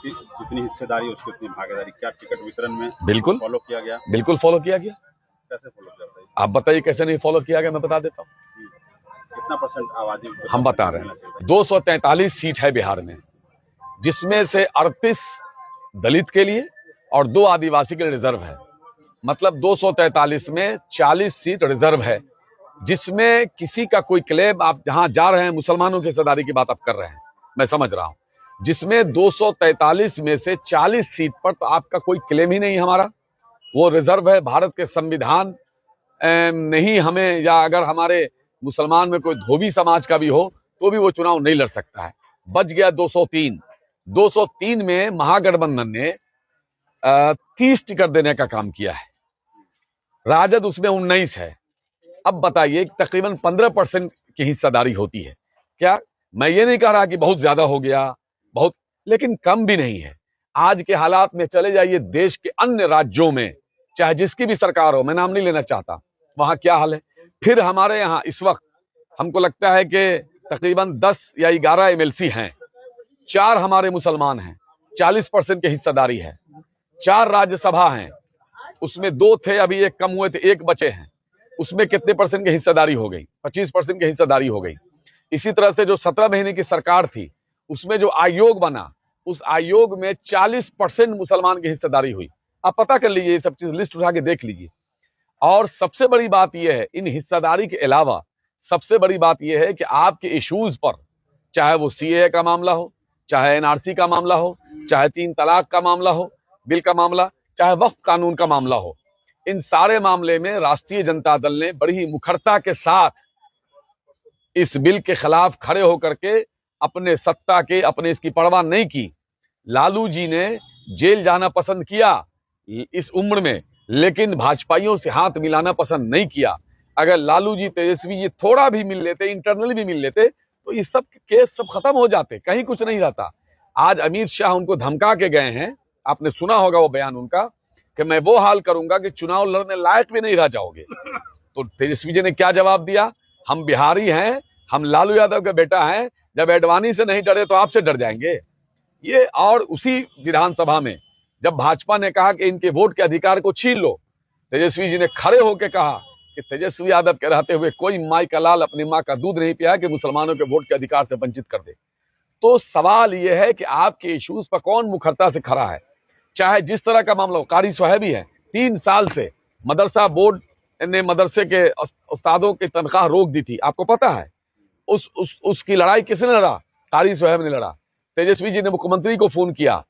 जितनी जितनी हिस्सेदारी उसकी उतनी भागीदारी, क्या टिकट वितरण में बिल्कुल फॉलो किया गया? बिल्कुल फॉलो किया गया। कैसे फॉलो किया था? आप बताइए कैसे नहीं फॉलो किया गया, मैं बता देता हूँ। कितना परसेंट आबादी हम बता रहे हैं 243 सीट है बिहार में, जिसमें से 38 दलित के लिए और 2 आदिवासी के लिए रिजर्व है। मतलब 243 में 40 सीट रिजर्व है, जिसमें किसी का कोई क्लेम, आप जहां जा रहे हैं मुसलमानों की हिस्सेदारी की बात आप कर रहे हैं, मैं समझ रहा हूं, जिसमें 243 में से 40 सीट पर तो आपका कोई क्लेम ही नहीं हमारा, वो रिजर्व है। भारत के संविधान नहीं हमें, या अगर हमारे मुसलमान में कोई धोबी समाज का भी हो तो भी वो चुनाव नहीं लड़ सकता है। बच गया 203 में महागठबंधन ने 30 टिकट देने का काम किया है, राजद उसमें 19 है। अब बताइए तकरीबन 15% की हिस्सेदारी होती है। क्या मैं ये नहीं कह रहा कि बहुत ज्यादा हो गया, बहुत, लेकिन कम भी नहीं है। आज के हालात में चले जाइए देश के अन्य राज्यों में, चाहे जिसकी भी सरकार हो, मैं नाम नहीं लेना चाहता, वहां क्या हाल है। फिर हमारे यहाँ इस वक्त हमको लगता है कि तकरीबन 10 या 11 MLC हैं, 4 हमारे मुसलमान हैं, 40% की हिस्सेदारी है। 4 राज्यसभा हैं, उसमें 2 थे, अभी 1 कम हुए थे, 1 बचे हैं, उसमें कितने परसेंट की हिस्सेदारी हो गई? 25% की हिस्सेदारी हो गई। इसी तरह से जो 17 महीने की सरकार थी, उसमें जो आयोग बना, उस आयोग में 40% मुसलमान की हिस्सेदारी हुई। आप पता कर लीजिए, ये सब चीज लिस्ट उठा के देख लीजिए। और सबसे बड़ी बात यह है, इन हिस्सेदारी के अलावा सबसे बड़ी बात यह है कि आपके इश्यूज पर, चाहे वो CAA का मामला हो, चाहे NRC का मामला हो, चाहे 3 तलाक का मामला हो, बिल का मामला, चाहे वक्फ कानून का मामला हो, इन सारे मामले में राष्ट्रीय जनता दल ने बड़ी ही मुखरता के साथ इस बिल के खिलाफ खड़े होकर के अपने सत्ता के, अपने इसकी परवाह नहीं की। लालू जी ने जेल जाना पसंद किया इस उम्र में, लेकिन भाजपाइयों से हाथ मिलाना पसंद नहीं किया। अगर लालू जी, तेजस्वी जी थोड़ा भी मिल लेते, इंटरनली भी मिल लेते, तो ये सब केस सब खत्म हो जाते, कहीं कुछ नहीं रहता। आज अमित शाह उनको धमका के गए हैं, आपने सुना होगा वो बयान उनका, कि मैं वो हाल करूंगा कि चुनाव लड़ने लायक भी नहीं रह जाओगे। तो तेजस्वी जी ने क्या जवाब दिया? हम बिहारी हैं, हम लालू यादव के बेटा हैं, जब एडवाणी से नहीं डरे तो आपसे डर जाएंगे ये। और उसी विधानसभा में जब भाजपा ने कहा कि इनके वोट के अधिकार को छीन लो, तेजस्वी जी ने खड़े होकर कहा कि तेजस्वी यादव के रहते हुए कोई माई का लाल अपनी माँ का दूध नहीं पिया कि मुसलमानों के वोट के अधिकार से वंचित कर दे। तो सवाल यह है कि आपके इश्यूज पर कौन मुखरता से खड़ा है, चाहे जिस तरह का मामला हो। कारी सोहेबी है, 3 साल से मदरसा बोर्ड ने मदरसे के उस्तादों की तनख्वाह रोक दी थी, आपको पता है। उसकी लड़ाई किसने लड़ा? कारी सोहेब ने लड़ा। तेजस्वी जी ने मुख्यमंत्री को फोन किया,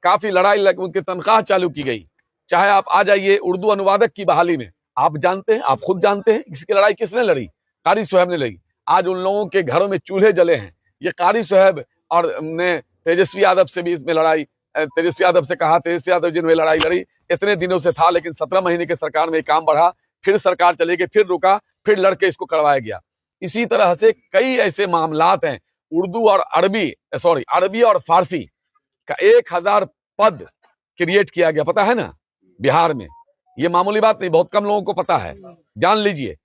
काफी लड़ाई लग, उनकी तनख्वाह चालू की गई। चाहे आप आ जाइए उर्दू अनुवादक की बहाली में, आप जानते हैं, आप खुद जानते हैं इसकी लड़ाई किसने लड़ी? कारी सोहेब ने लड़ी। आज उन लोगों के घरों में चूल्हे जले हैं, ये कारी सोहेब और ने तेजस्वी यादव से भी इसमें लड़ाई, तेजस्वी यादव से कहा, तेजस्वी यादव जी ने लड़ाई लड़ी, इतने दिनों से था, लेकिन 17 महीने की सरकार में काम बढ़ा, फिर सरकार चली गई, फिर रुका, फिर लड़के इसको करवाया गया। इसी तरह से कई ऐसे मामलात हैं। उर्दू और अरबी और फारसी का 1000 पद क्रिएट किया गया, पता है ना बिहार में। ये मामूली बात नहीं, बहुत कम लोगों को पता है, जान लीजिए।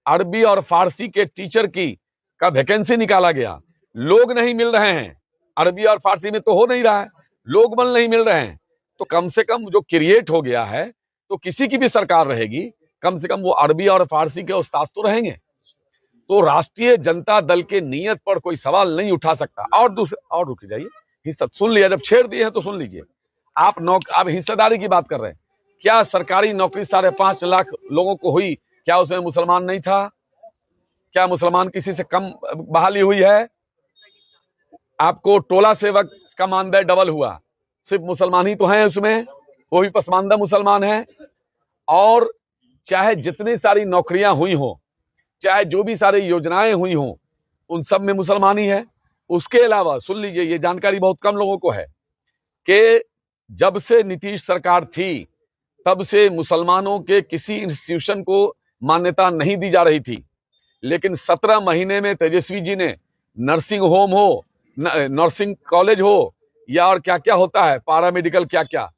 अरबी और फारसी के टीचर का वैकेंसी निकाला गया, लोग नहीं मिल रहे हैं। अरबी और फारसी में तो हो नहीं रहा है, लोग बल नहीं मिल रहे हैं। तो कम से कम जो क्रिएट हो गया है, तो किसी की भी सरकार रहेगी, कम से कम वो अरबी और फारसी के उस्ताद तो रहेंगे। तो राष्ट्रीय जनता दल के नियत पर कोई सवाल नहीं उठा सकता। और रुक जाइए, हिस्सा सुन लिया, जब छेड़ दिए हैं तो सुन लीजिए। आप हिस्सेदारी की बात कर रहे हैं, क्या सरकारी नौकरी 5.5 लाख लोगों को हुई? क्या उसमें मुसलमान नहीं था? क्या मुसलमान किसी से कम बहाली हुई है? आपको टोला सेवक का मानदेय डबल हुआ, सिर्फ मुसलमान ही तो हैं उसमें, वो भी पसमानदा मुसलमान है। और चाहे जितनी सारी नौकरियां हुई हो, चाहे जो भी सारी योजनाएं हुई हों, उन सब में मुसलमान ही है। उसके अलावा सुन लीजिए, ये जानकारी बहुत कम लोगों को है कि जब से नीतीश सरकार थी, तब से मुसलमानों के किसी इंस्टीट्यूशन को मान्यता नहीं दी जा रही थी। लेकिन 17 महीने में तेजस्वी जी ने नर्सिंग होम हो, नर्सिंग कॉलेज हो, या और क्या क्या होता है, पैरामेडिकल, क्या क्या,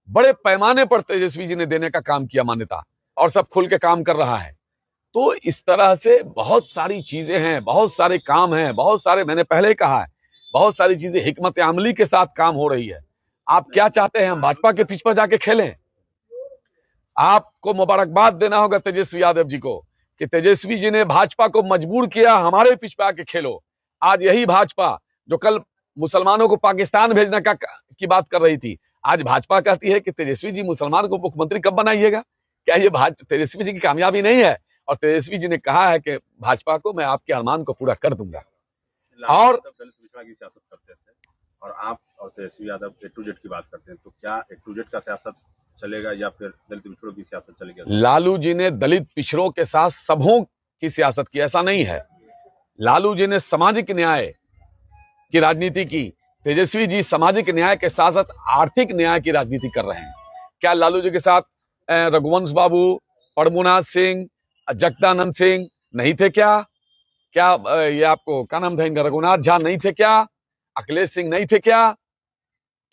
बड़े पैमाने पर तेजस्वी जी ने देने का काम किया मान्यता, और सब खुल के काम कर रहा है। तो इस तरह से बहुत सारी चीजें हैं, बहुत सारे काम हैं, बहुत सारे, मैंने पहले ही कहा है, बहुत सारी चीजें हिकमत अमली के साथ काम हो रही है। आप क्या चाहते हैं हम भाजपा के पिच पर जाके खेलें? आपको मुबारकबाद देना होगा तेजस्वी यादव जी को कि तेजस्वी जी ने भाजपा को मजबूर किया हमारे पिच पे आके खेलो। आज यही भाजपा जो कल मुसलमानों को पाकिस्तान भेजने की बात कर रही थी, आज भाजपा कहती है कि तेजस्वी जी मुसलमान को मुख्यमंत्री कब बनाइएगा। क्या ये तेजस्वी जी की कामयाबी नहीं है? और तेजस्वी जी ने कहा है कि भाजपा को मैं आपके अरमान को पूरा कर दूंगा। और दलित पिछड़ा की सियासत करते थे और आप और Tejashwi Yadav A to Z की बात करते हैं, तो क्या A to Z का सियासत चलेगा या फिर दलित पिछड़ों की सियासत चलेगी? लालू जी ने दलित पिछड़ों के साथ सबों की सियासत की, ऐसा नहीं है। लालू जी ने सामाजिक न्याय की राजनीति की, तेजस्वी जी सामाजिक न्याय के साथ साथ आर्थिक न्याय की राजनीति कर रहे हैं। क्या लालू जी के साथ रघुवंश बाबू, प्रभुनाथ सिंह, जगदानंद सिंह नहीं थे क्या? क्या ये आपको क्या नाम था इनका, रघुनाथ झा नहीं थे क्या? अखिलेश सिंह नहीं थे क्या?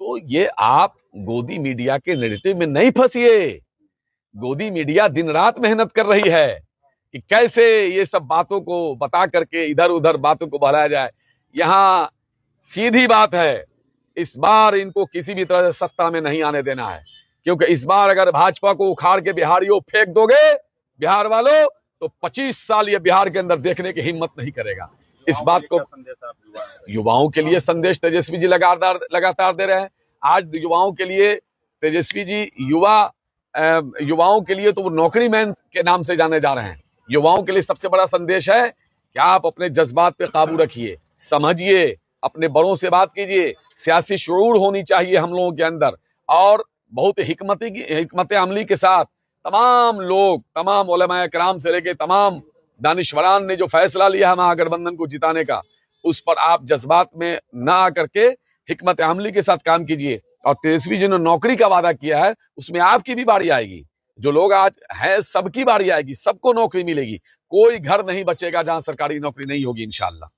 तो ये आप गोदी मीडिया के नैरेटिव में नहीं फंसिए। गोदी मीडिया दिन रात मेहनत कर रही है कि कैसे ये सब बातों को बता करके इधर उधर बातों को बढ़ाया जाए। यहां सीधी बात है, इस बार इनको किसी भी तरह से सत्ता में नहीं आने देना है, क्योंकि इस बार अगर भाजपा को उखाड़ के बिहारियों फेंक दोगे बिहार वालों, तो 25 साल ये बिहार के अंदर देखने की हिम्मत नहीं करेगा। इस बात को युवाओं के लिए संदेश तेजस्वी जी लगातार दे रहे हैं। आज युवाओं के लिए तेजस्वी जी युवाओं के लिए तो वो नौकरी मैन के नाम से जाने जा रहे हैं। युवाओं के लिए सबसे बड़ा संदेश है कि आप अपने जज्बात पे काबू रखिए, समझिए, अपने बड़ों से बात कीजिए, सियासी शुऊर होनी चाहिए हम लोगों के अंदर। और बहुत हिकमत अमली के साथ तमाम लोग, तमाम उलमाए किराम से लेके तमाम दानिशवरान ने जो फैसला लिया है महागठबंधन को जिताने का, उस पर आप जज्बात में ना आकर के हिकमत अमली के साथ काम कीजिए। और तेजस्वी जी ने नौकरी का वादा किया है, उसमें आपकी भी बारी आएगी। जो लोग आज हैं सबकी बारी आएगी, सबको नौकरी मिलेगी। कोई घर नहीं बचेगा जहां सरकारी नौकरी नहीं होगी इंशाअल्लाह।